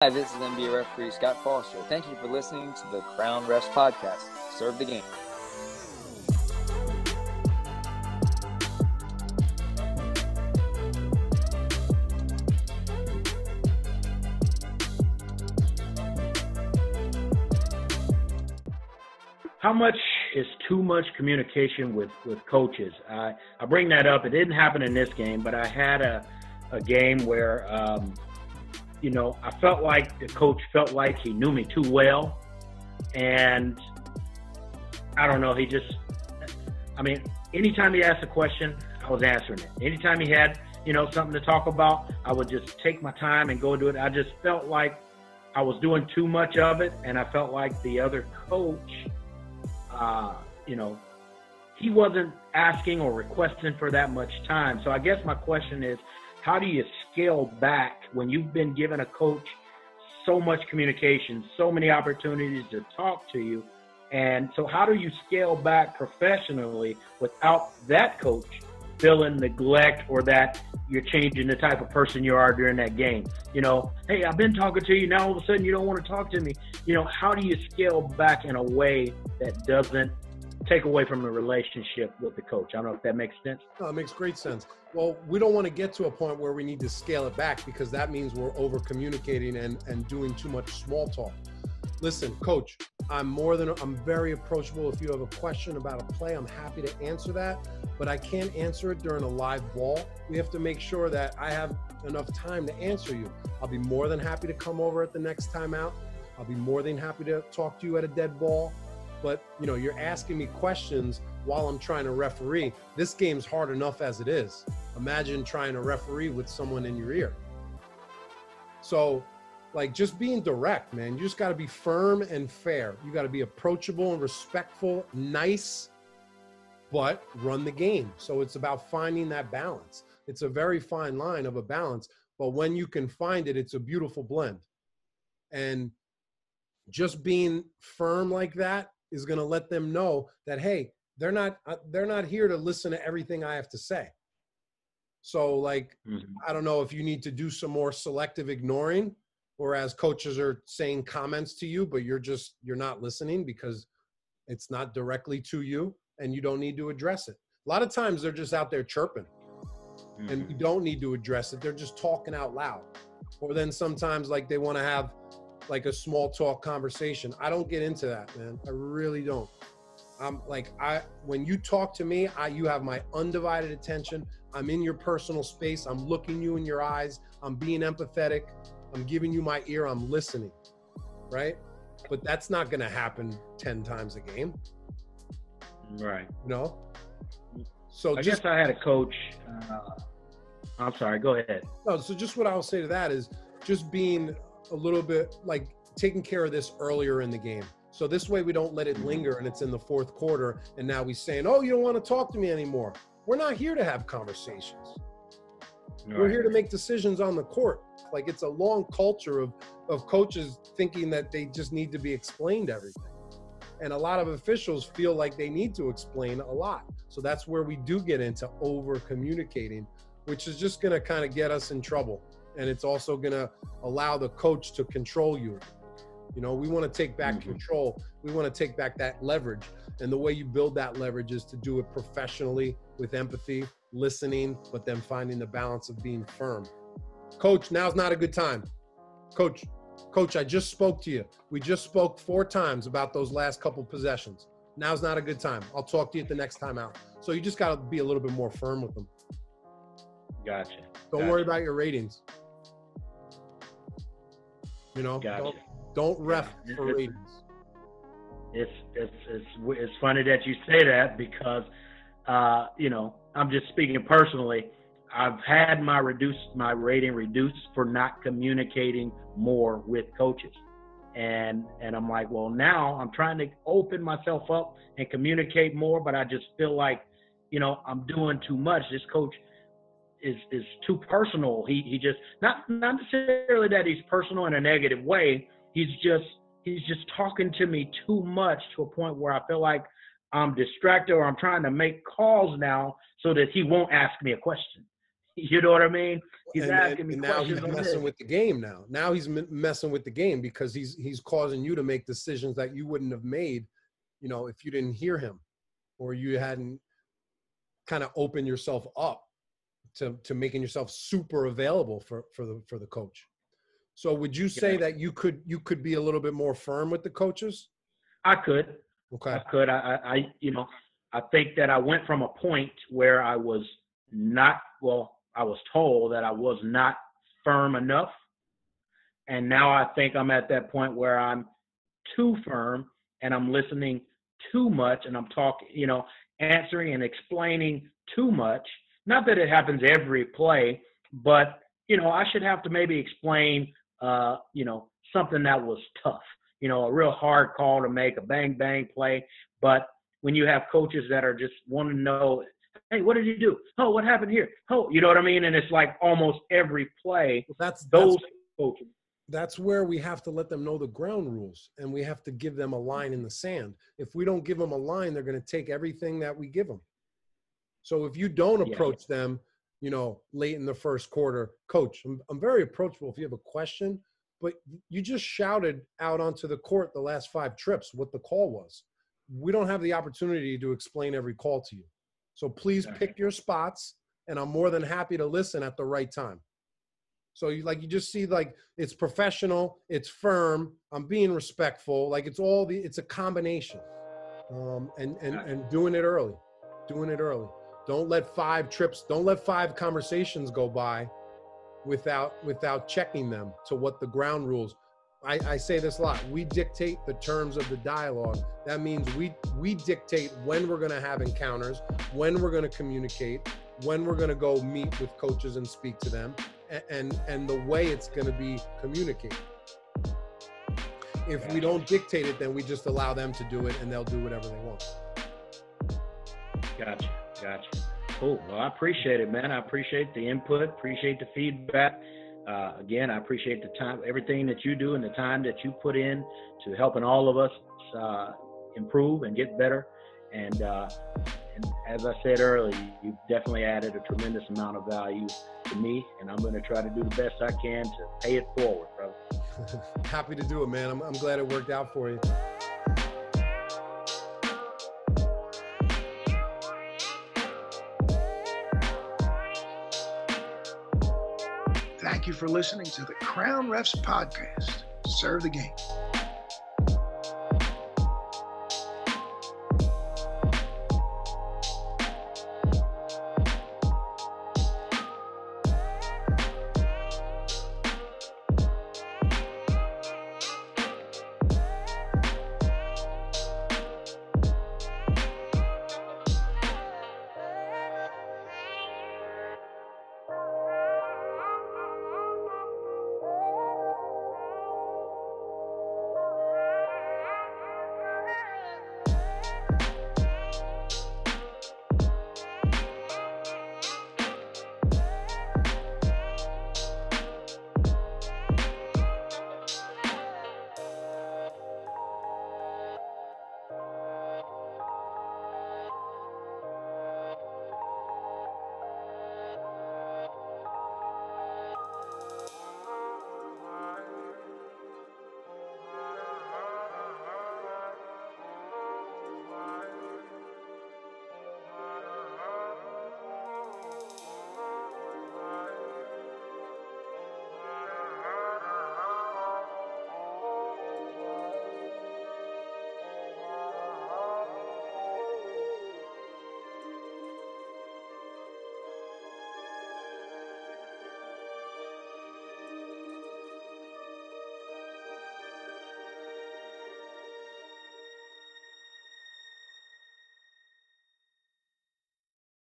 Hi, this is NBA referee Scott Foster. Thank you for listening to the Crown Refs Podcast. Serve the game. How much is too much communication with coaches? I bring that up. It didn't happen in this game, but I had a game where I felt like the coach felt like he knew me too well. And I don't know, anytime he asked a question, I was answering it. Anytime he had, something to talk about, I would just take my time and go do it. I just felt like I was doing too much of it. And I felt like the other coach, he wasn't asking or requesting for that much time. So I guess my question is, how do you scale back when you've been given a coach so much communication, so many opportunities to talk to you? And so how do you scale back professionally without that coach feeling neglect or that you're changing the type of person you are during that game? Hey, I've been talking to you. Now all of a sudden you don't want to talk to me. How do you scale back in a way that doesn't take away from the relationship with the coach? I don't know if that makes sense. No, it makes great sense. Well, we don't want to get to a point where we need to scale it back, because that means we're over communicating and doing too much small talk. Listen, coach, I'm very approachable. If you have a question about a play, I'm happy to answer that, but I can't answer it during a live ball. We have to make sure that I have enough time to answer you. I'll be more than happy to come over at the next time out. I'll be more than happy to talk to you at a dead ball. But, you're asking me questions while I'm trying to referee. This game's hard enough as it is. Imagine trying to referee with someone in your ear. So, just being direct, man. You just got to be firm and fair. You got to be approachable and respectful, nice, but run the game. So it's about finding that balance. It's a very fine line of a balance, but when you can find it, it's a beautiful blend. And just being firm like that is going to let them know that, hey, they're not here to listen to everything I have to say. So I don't know if you need to do some more selective ignoring, whereas coaches are saying comments to you, but you're not listening because it's not directly to you and you don't need to address it. A lot of times they're just out there chirping and you don't need to address it. They're just talking out loud. Or then sometimes they want to have a small talk conversation. I don't get into that, man. I really don't. When you talk to me, you have my undivided attention. I'm in your personal space. I'm looking you in your eyes. I'm being empathetic. I'm giving you my ear. I'm listening, right? But that's not going to happen 10 times a game. Right. So I guess I had a coach. I'm sorry, go ahead. No, so just what I'll say to that is just being a little bit taking care of this earlier in the game. So this way we don't let it linger and it's in the fourth quarter and now we're saying, oh, you don't want to talk to me anymore. We're not here to have conversations. Right. We're here to make decisions on the court. It's a long culture of coaches thinking that they just need to be explained everything. And a lot of officials feel like they need to explain a lot. So that's where we do get into over communicating, which is just going to kind of get us in trouble. And it's also going to allow the coach to control you. We want to take back control. We want to take back that leverage. And the way you build that leverage is to do it professionally with empathy, listening, but then finding the balance of being firm. Coach, now's not a good time. Coach, I just spoke to you. We just spoke 4 times about those last couple possessions. Now's not a good time. I'll talk to you at the next time out. So you just got to be a little bit more firm with them. Gotcha. Don't worry about your ratings. Gotcha. Don't ref for ratings. It's funny that you say that because, I'm just speaking personally. I've had my rating reduced for not communicating more with coaches. And I'm like, well, now I'm trying to open myself up and communicate more, but I just feel like, I'm doing too much. This coach is too personal. He just, not necessarily that he's personal in a negative way. He's just talking to me too much to a point where I feel like I'm distracted or I'm trying to make calls now so that he won't ask me a question. You know what I mean? He's asking me and now questions he's on messing this. with the game now. Now he's messing with the game because he's causing you to make decisions that you wouldn't have made, you know, if you didn't hear him or you hadn't kind of opened yourself up to making yourself super available for the coach. So would you say that you could be a little bit more firm with the coaches? I could. Okay. I could. I you know, I think that I went from a point where I was not, well, I was told that I was not firm enough. And now I think I'm at that point where I'm too firm and I'm listening too much and I'm talking, you know, answering and explaining too much. Not that it happens every play, but, you know, I should have to maybe explain, you know, something that was tough, you know, a real hard call to make, a bang, bang play. But when you have coaches that are just wanting to know, hey, what did you do? Oh, what happened here? Oh, you know what I mean? And it's like almost every play, That's coaches. That's where we have to let them know the ground rules, and we have to give them a line in the sand. If we don't give them a line, they're going to take everything that we give them. So if you don't approach them, you know, late in the first quarter, coach, I'm very approachable if you have a question, but you just shouted out onto the court the last 5 trips what the call was. We don't have the opportunity to explain every call to you. So please pick your spots, and I'm more than happy to listen at the right time. So you just see, like, it's professional, it's firm, I'm being respectful, like it's a combination. And doing it early. Don't let 5 conversations go by without checking them to what the ground rules. I say this a lot. We dictate the terms of the dialogue. That means we dictate when we're going to have encounters, when we're going to communicate, when we're going to go meet with coaches and speak to them, and the way it's going to be communicated. If we don't dictate it, then we just allow them to do it, and they'll do whatever they want. Gotcha. Cool. Well, I appreciate it, man. I appreciate the input, appreciate the feedback. Again, I appreciate the time, everything that you do and the time that you put in to helping all of us improve and get better. And as I said earlier, you've definitely added a tremendous amount of value to me, and I'm going to try to do the best I can to pay it forward, brother. Happy to do it, man. I'm glad it worked out for you. Thank you for listening to the Crown Refs Podcast. Serve the game.